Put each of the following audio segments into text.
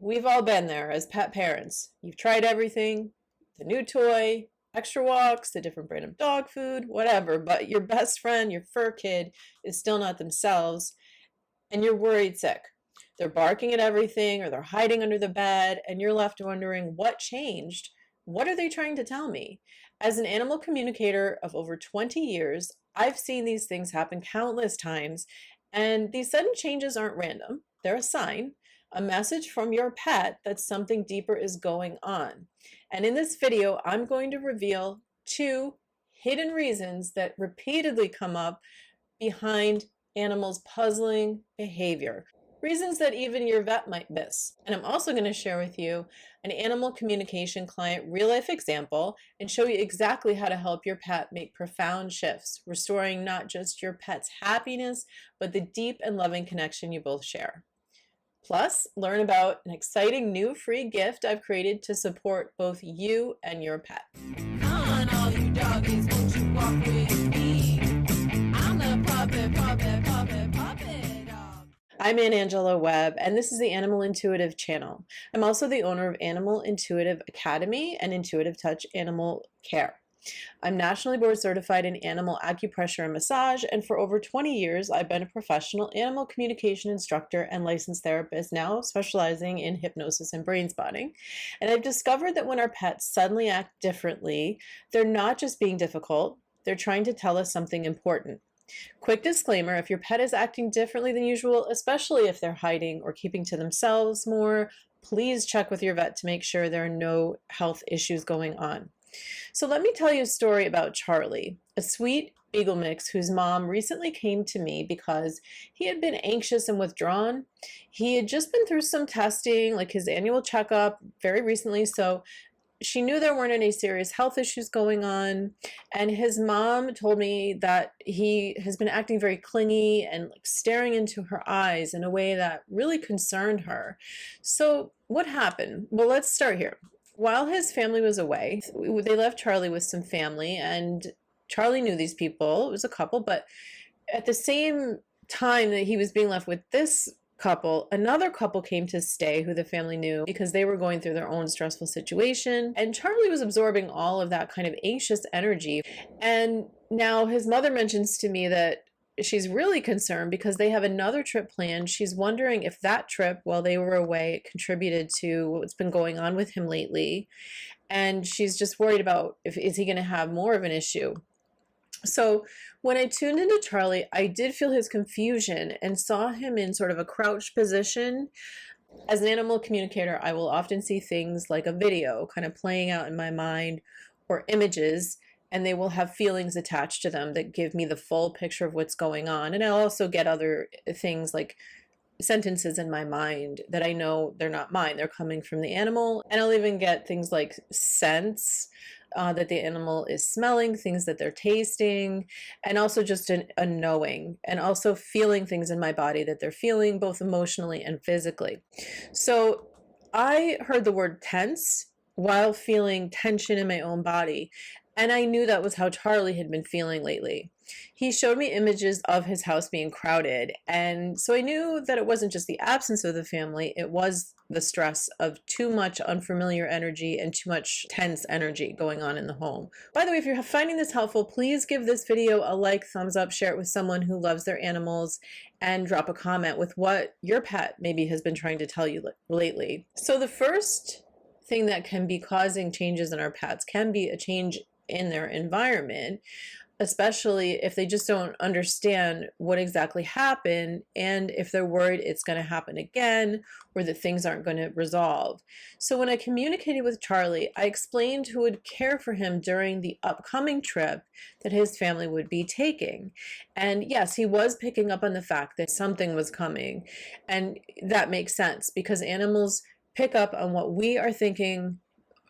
We've all been there as pet parents. You've tried everything, the new toy, extra walks, the different brand of dog food, whatever, but your best friend, your fur kid, is still not themselves, and you're worried sick. They're barking at everything, or they're hiding under the bed, and you're left wondering what changed. What are they trying to tell me? As an animal communicator of over 20 years, I've seen these things happen countless times, and these sudden changes aren't random. They're a sign, a message from your pet that something deeper is going on. And in this video, I'm going to reveal 2 hidden reasons that repeatedly come up behind animals' puzzling behavior. Reasons that even your vet might miss. And I'm also going to share with you an animal communication client real-life example and show you exactly how to help your pet make profound shifts, restoring not just your pet's happiness, but the deep and loving connection you both share. Plus, learn about an exciting new free gift I've created to support both you and your pet. Come on, all you doggies, won't you walk with me? I'm the puppet dog. I'm Angelo Webb, and this is the Animal Intuitive channel. I'm also the owner of Animal Intuitive Academy and Intuitive Touch Animal Care. I'm nationally board certified in animal acupressure and massage, and for over 20 years, I've been a professional animal communication instructor and licensed therapist, now specializing in hypnosis and brain spotting. And I've discovered that when our pets suddenly act differently, they're not just being difficult, they're trying to tell us something important. Quick disclaimer, if your pet is acting differently than usual, especially if they're hiding or keeping to themselves more, please check with your vet to make sure there are no health issues going on. So let me tell you a story about Charlie, a sweet beagle mix whose mom recently came to me because he had been anxious and withdrawn. He had just been through some testing, like his annual checkup very recently, so she knew there weren't any serious health issues going on. And his mom told me that he has been acting very clingy and like staring into her eyes in a way that really concerned her. So what happened? Well, let's start here. While his family was away, they left Charlie with some family, and Charlie knew these people. It was a couple, but at the same time that he was being left with this couple, another couple came to stay who the family knew because they were going through their own stressful situation. And Charlie was absorbing all of that kind of anxious energy. And now his mother mentions to me that she's really concerned because they have another trip planned. She's wondering if that trip, while they were away, contributed to what's been going on with him lately. And she's just worried about is he going to have more of an issue. So when I tuned into Charlie, I did feel his confusion and saw him in sort of a crouched position. As an animal communicator, I will often see things like a video kind of playing out in my mind or images, and they will have feelings attached to them that give me the full picture of what's going on. And I'll also get other things like sentences in my mind that I know they're not mine. They're coming from the animal. And I'll even get things like scents that the animal is smelling, things that they're tasting, and also just a knowing, and also feeling things in my body that they're feeling both emotionally and physically. So I heard the word tense while feeling tension in my own body. And I knew that was how Charlie had been feeling lately. He showed me images of his house being crowded. And so I knew that it wasn't just the absence of the family, it was the stress of too much unfamiliar energy and too much tense energy going on in the home. By the way, if you're finding this helpful, please give this video a like, thumbs up, share it with someone who loves their animals, and drop a comment with what your pet maybe has been trying to tell you lately. So the first thing that can be causing changes in our pets can be a change in their environment, especially if they just don't understand what exactly happened and if they're worried it's going to happen again or that things aren't going to resolve. So when I communicated with Charlie, I explained who would care for him during the upcoming trip that his family would be taking. And yes, he was picking up on the fact that something was coming. And that makes sense because animals pick up on what we are thinking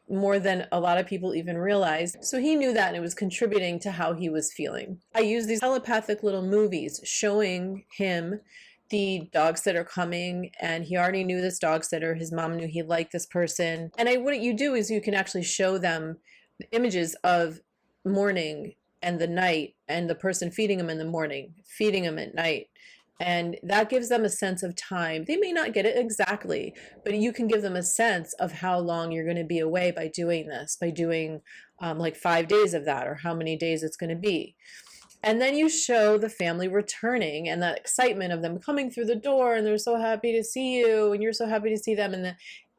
more than a lot of people even realize. So he knew that, and it was contributing to how he was feeling. I used these telepathic little movies showing him the dogs that are coming, and he already knew this dog sitter. His mom knew he liked this person. And what you do is you can actually show them images of morning and the night, and the person feeding him in the morning, feeding him at night, And that gives them a sense of time. They may not get it exactly, but you can give them a sense of how long you're going to be away by doing this, by doing like 5 days of that, or how many days it's going to be. And then you show the family returning and that excitement of them coming through the door, and they're so happy to see you and you're so happy to see them,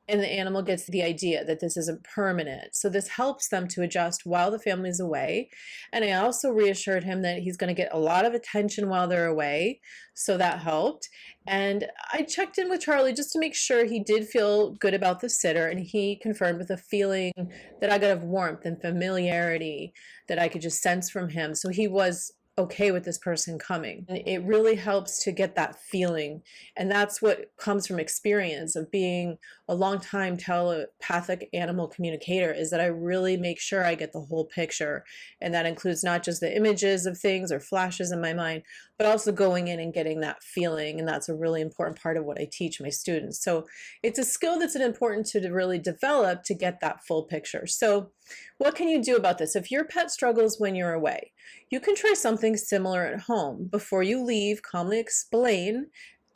and the animal gets the idea that this isn't permanent. So this helps them to adjust while the family's away. And I also reassured him that he's going to get a lot of attention while they're away. So that helped. And I checked in with Charlie just to make sure he did feel good about the sitter. And he confirmed with a feeling that I got of warmth and familiarity that I could just sense from him. So he was okay with this person coming. And it really helps to get that feeling. And that's what comes from experience of being a long time telepathic animal communicator, is that I really make sure I get the whole picture. And that includes not just the images of things or flashes in my mind, but also going in and getting that feeling. And that's a really important part of what I teach my students. So it's a skill that's important to really develop to get that full picture. So what can you do about this? If your pet struggles when you're away, you can try something similar at home. Before you leave, calmly explain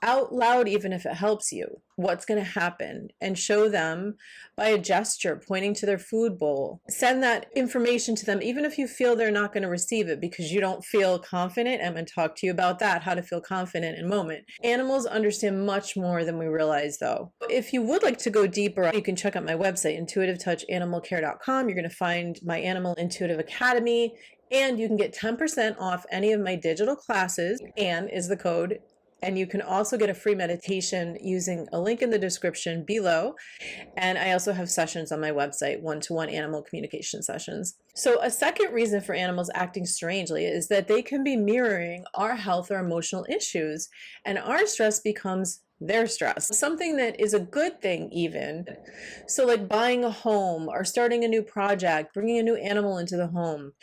out loud, even if it helps you, what's going to happen, and show them by a gesture pointing to their food bowl. Send that information to them, even if you feel they're not going to receive it because you don't feel confident. I'm going to talk to you about that, how to feel confident in a moment. Animals understand much more than we realize, though. If you would like to go deeper, you can check out my website, intuitivetouchanimalcare.com. You're going to find my Animal Intuitive Academy, and you can get 10% off any of my digital classes, and is the code. And you can also get a free meditation using a link in the description below. And I also have sessions on my website, one-to-one animal communication sessions. So a second reason for animals acting strangely is that they can be mirroring our health or emotional issues, and our stress becomes their stress, something that is a good thing even. So like buying a home or starting a new project, bringing a new animal into the home.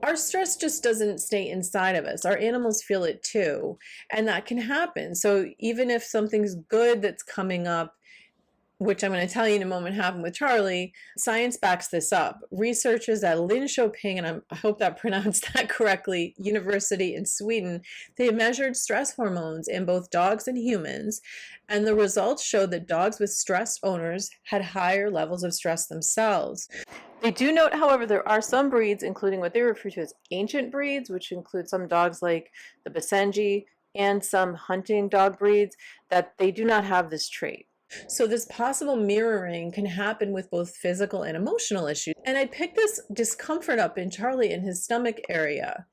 Our stress just doesn't stay inside of us. Our animals feel it too, and that can happen. So even if something's good that's coming up, which I'm going to tell you in a moment happened with Charlie, science backs this up. Researchers at Linköping, and I hope that pronounced that correctly, University in Sweden, they measured stress hormones in both dogs and humans, and the results showed that dogs with stressed owners had higher levels of stress themselves. They do note, however, there are some breeds, including what they refer to as ancient breeds, which include some dogs like the Basenji and some hunting dog breeds, that they do not have this trait. So this possible mirroring can happen with both physical and emotional issues. And I picked this discomfort up in Charlie in his stomach area.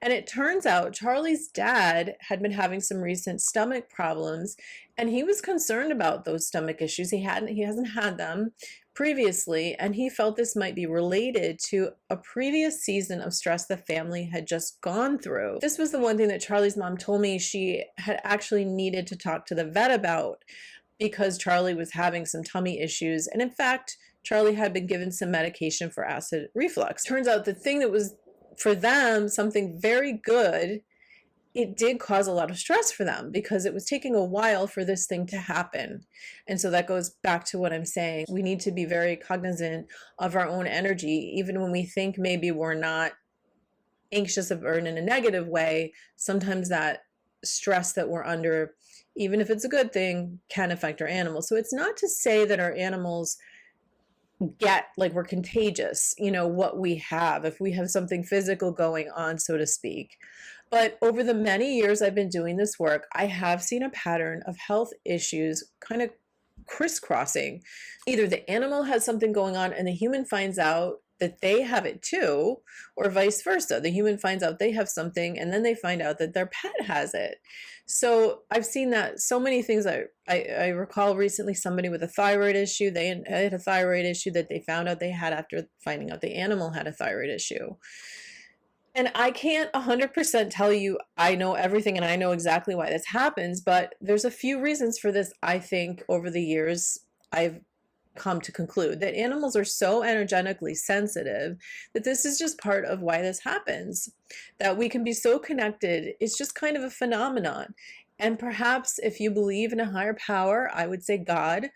And it turns out Charlie's dad had been having some recent stomach problems, and he was concerned about those stomach issues. He hasn't had them previously, and he felt this might be related to a previous season of stress the family had just gone through. This was the one thing that Charlie's mom told me she had actually needed to talk to the vet about, because Charlie was having some tummy issues. And in fact, Charlie had been given some medication for acid reflux. Turns out the thing that was for them something very good, it did cause a lot of stress for them because it was taking a while for this thing to happen. And so that goes back to what I'm saying. We need to be very cognizant of our own energy, even when we think maybe we're not anxious or in a negative way. Sometimes that stress that we're under, even if it's a good thing, can affect our animals. So it's not to say that our animals get like we're contagious, what we have, if we have something physical going on, so to speak. But over the many years I've been doing this work, I have seen a pattern of health issues kind of crisscrossing. Either the animal has something going on and the human finds out that they have it too, or vice versa. The human finds out they have something and then they find out that their pet has it. So I've seen that so many things. I recall recently somebody with a thyroid issue. They had a thyroid issue that they found out they had after finding out the animal had a thyroid issue. And I can't 100% tell you I know everything and I know exactly why this happens, but there's a few reasons for this. I think over the years I've come to conclude that animals are so energetically sensitive that this is just part of why this happens, that we can be so connected. It's just kind of a phenomenon. And perhaps if you believe in a higher power, I would say God,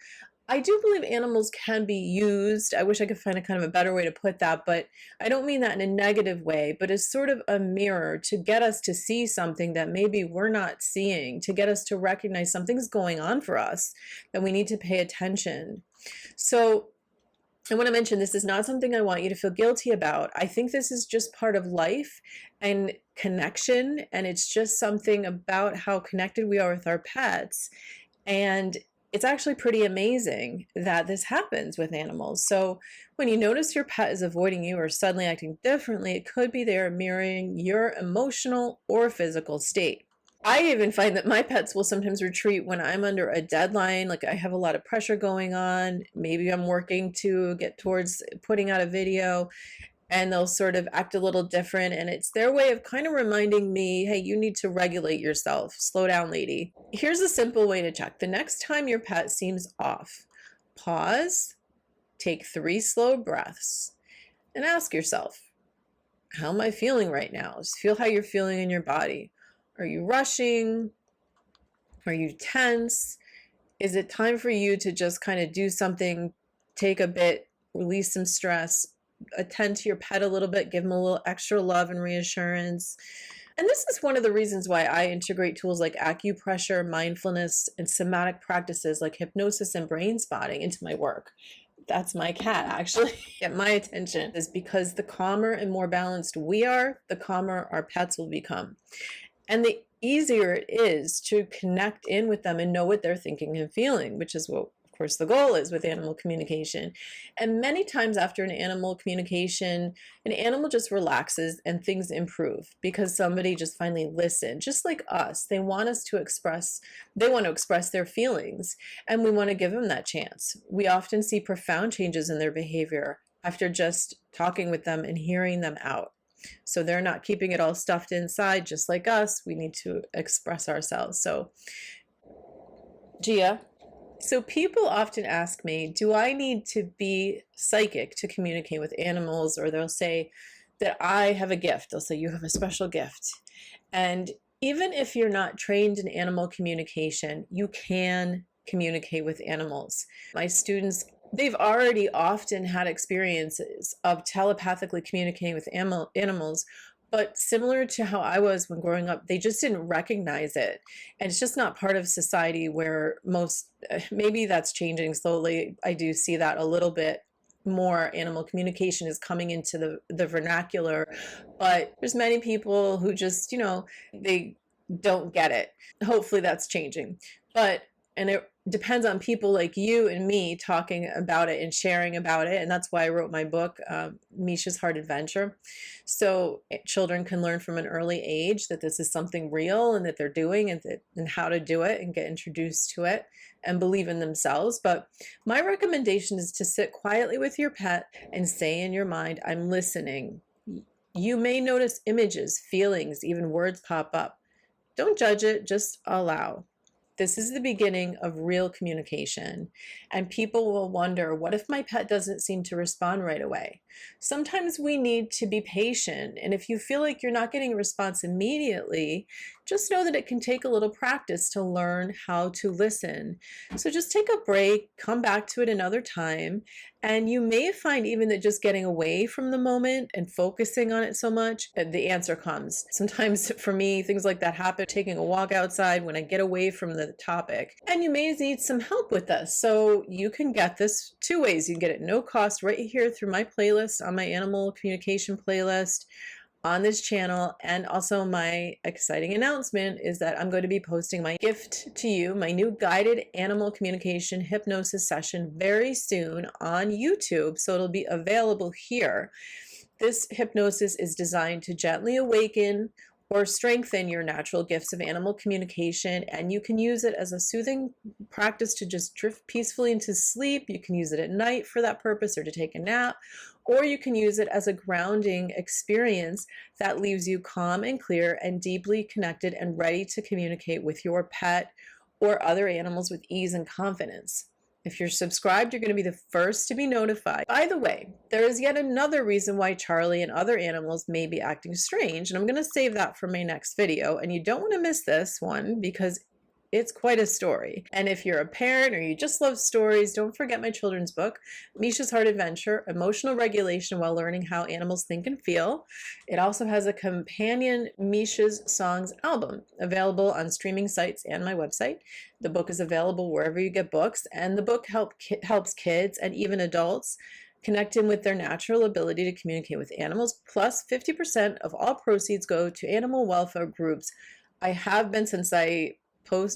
I do believe animals can be used. I wish I could find a kind of a better way to put that, but I don't mean that in a negative way, but as sort of a mirror to get us to see something that maybe we're not seeing, to get us to recognize something's going on for us, that we need to pay attention. So I want to mention this is not something I want you to feel guilty about. I think this is just part of life and connection, and it's just something about how connected we are with our pets. And it's actually pretty amazing that this happens with animals. So when you notice your pet is avoiding you or suddenly acting differently, it could be they're mirroring your emotional or physical state. I even find that my pets will sometimes retreat when I'm under a deadline, like I have a lot of pressure going on. Maybe I'm working to get towards putting out a video, and they'll sort of act a little different. And it's their way of kind of reminding me, hey, you need to regulate yourself. Slow down, lady. Here's a simple way to check. The next time your pet seems off, pause, take 3 slow breaths, and ask yourself, how am I feeling right now? Just feel how you're feeling in your body. Are you rushing? Are you tense? Is it time for you to just kind of do something, take a bit, release some stress, attend to your pet a little bit, give them a little extra love and reassurance? And this is one of the reasons why I integrate tools like acupressure, mindfulness, and somatic practices like hypnosis and brain spotting into my work. That's my cat, actually. Get my attention is because the calmer and more balanced we are, the calmer our pets will become. And the easier it is to connect in with them and know what they're thinking and feeling, which is what, of course, the goal is with animal communication. And many times after an animal communication, an animal just relaxes and things improve because somebody just finally listened. Just like us, they want to express their feelings, and we want to give them that chance. We often see profound changes in their behavior after just talking with them and hearing them out. So they're not keeping it all stuffed inside, just like us. We need to express ourselves. So, Gia. So people often ask me, do I need to be psychic to communicate with animals? Or they'll say that I have a gift. They'll say, you have a special gift. And even if you're not trained in animal communication, you can communicate with animals. My students, they've already often had experiences of telepathically communicating with animals, but similar to how I was when growing up, they just didn't recognize it. And it's just not part of society where maybe that's changing slowly. I do see that a little bit more. Animal communication is coming into the vernacular, but there's many people who just, they don't get it. Hopefully that's changing. And it depends on people like you and me talking about it and sharing about it. And that's why I wrote my book, Meesha's Hard Adventure. So children can learn from an early age that this is something real and that they're doing, and how to do it and get introduced to it and believe in themselves. But my recommendation is to sit quietly with your pet and say in your mind, I'm listening. You may notice images, feelings, even words pop up. Don't judge it, just allow. This is the beginning of real communication. And people will wonder, what if my pet doesn't seem to respond right away? Sometimes we need to be patient. And if you feel like you're not getting a response immediately, just know that it can take a little practice to learn how to listen. So just take a break, come back to it another time. And you may find even that just getting away from the moment and focusing on it so much, the answer comes. Sometimes for me, things like that happen, taking a walk outside when I get away from the topic. And you may need some help with this. So you can get this 2 ways. You can get it no cost right here through my playlist, on my animal communication playlist on this channel. And also my exciting announcement is that I'm going to be posting my gift to you, my new guided animal communication hypnosis session very soon on YouTube. So it'll be available here. This hypnosis is designed to gently awaken or strengthen your natural gifts of animal communication, and you can use it as a soothing practice to just drift peacefully into sleep. You can use it at night for that purpose or to take a nap, or you can use it as a grounding experience that leaves you calm and clear and deeply connected and ready to communicate with your pet or other animals with ease and confidence. If you're subscribed, you're going to be the first to be notified. By the way, there is yet another reason why Charlie and other animals may be acting strange, and I'm going to save that for my next video. And you don't want to miss this one because It's quite a story. And if you're a parent or you just love stories, don't forget my children's book, Meesha's Heart Adventure, Emotional Regulation While Learning How Animals Think and Feel. It also has a companion Meesha's Songs album available on streaming sites and my website. The book is available wherever you get books, and the book helps kids and even adults connect in with their natural ability to communicate with animals. Plus, 50% of all proceeds go to animal welfare groups. I have been since I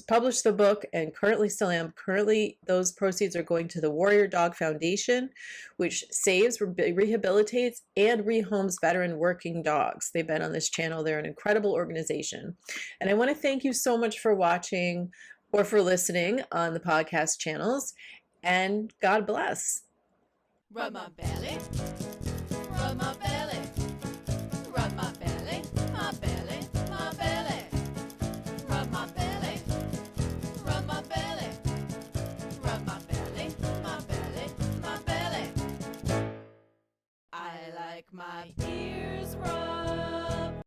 published the book, and currently still am. Currently, those proceeds are going to the Warrior Dog Foundation, which saves, rehabilitates, and rehomes veteran working dogs. They've been on this channel. They're an incredible organization. And I want to thank you so much for watching or for listening on the podcast channels, and God bless. Rub my belly, rub my belly, rub my belly, my belly, my belly, rub my belly, rub my belly, rub my belly, my belly, my belly. I like my ears.